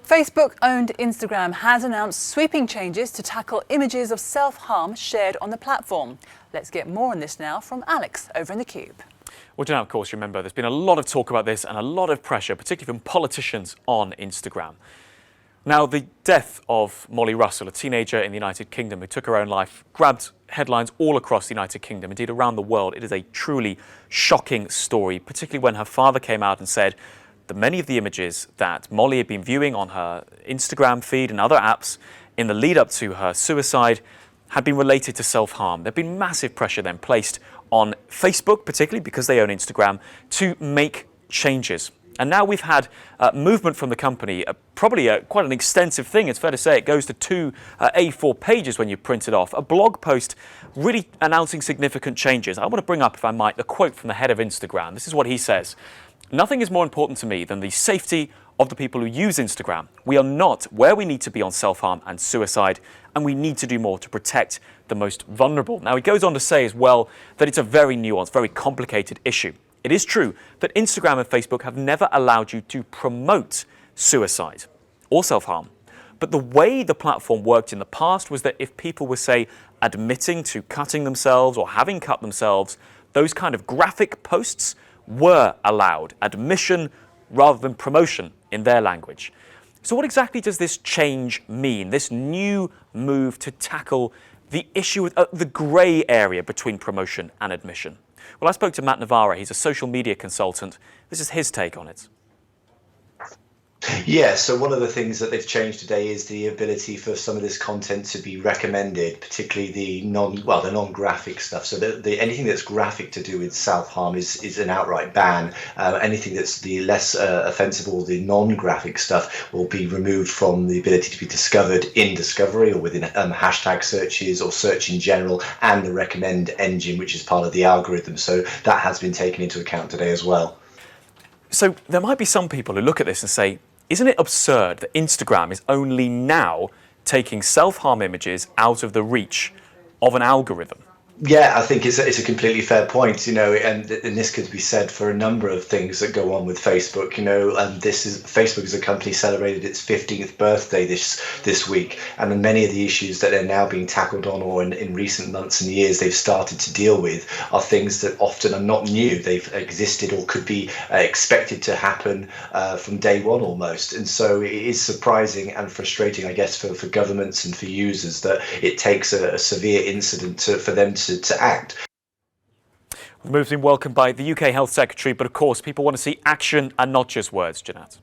Facebook-owned Instagram has announced sweeping changes to tackle images of self-harm shared on the platform. Let's get more on this now from Alex over in the Cube. Well, now, of course, remember, there's been a lot of talk about this and a lot of pressure, particularly from politicians on Instagram. Now, the death of Molly Russell, a teenager in the United Kingdom who took her own life, grabbed headlines all across the United Kingdom, indeed around the world. It is a truly shocking story, particularly when her father came out and said that many of the images that Molly had been viewing on her Instagram feed and other apps in the lead up to her suicide had been related to self-harm. There had been massive pressure then placed on Facebook, particularly because they own Instagram, to make changes. And now we've had movement from the company, probably quite an extensive thing. It's fair to say it goes to two A4 pages when you print it off. A blog post really announcing significant changes. I want to bring up, if I might, a quote from the head of Instagram. This is what he says. "Nothing is more important to me than the safety of the people who use Instagram. We are not where we need to be on self-harm and suicide, and we need to do more to protect the most vulnerable." Now, he goes on to say as well that it's a very nuanced, very complicated issue. It is true that Instagram and Facebook have never allowed you to promote suicide or self-harm. But the way the platform worked in the past was that if people were, say, admitting to cutting themselves or having cut themselves, those kind of graphic posts were allowed, admission rather than promotion in their language. So what exactly does this change mean, this new move to tackle the issue of the grey area between promotion and admission? Well, I spoke to Matt Navarra. He's a social media consultant. This is his take on it. Yeah, so one of the things that they've changed today is the ability for some of this content to be recommended, particularly the non-graphic stuff. So anything that's graphic to do with self-harm is an outright ban. Anything that's the less offensive or the non-graphic stuff will be removed from the ability to be discovered in Discovery or within hashtag searches or search in general, and the recommend engine, which is part of the algorithm. So that has been taken into account today as well. So there might be some people who look at this and say, isn't it absurd that Instagram is only now taking self-harm images out of the reach of an algorithm? Yeah, I think it's a completely fair point, and this could be said for a number of things that go on with Facebook, and Facebook as a company celebrated its 15th birthday this week, and then many of the issues that are now being tackled on, or in recent months and years they've started to deal with, are things that often are not new. They've existed or could be expected to happen from day one almost, and so it is surprising and frustrating, I guess, for governments and for users that it takes a severe incident for them to act. The move's been welcomed by the UK Health Secretary, but of course people want to see action and not just words, Jeanette.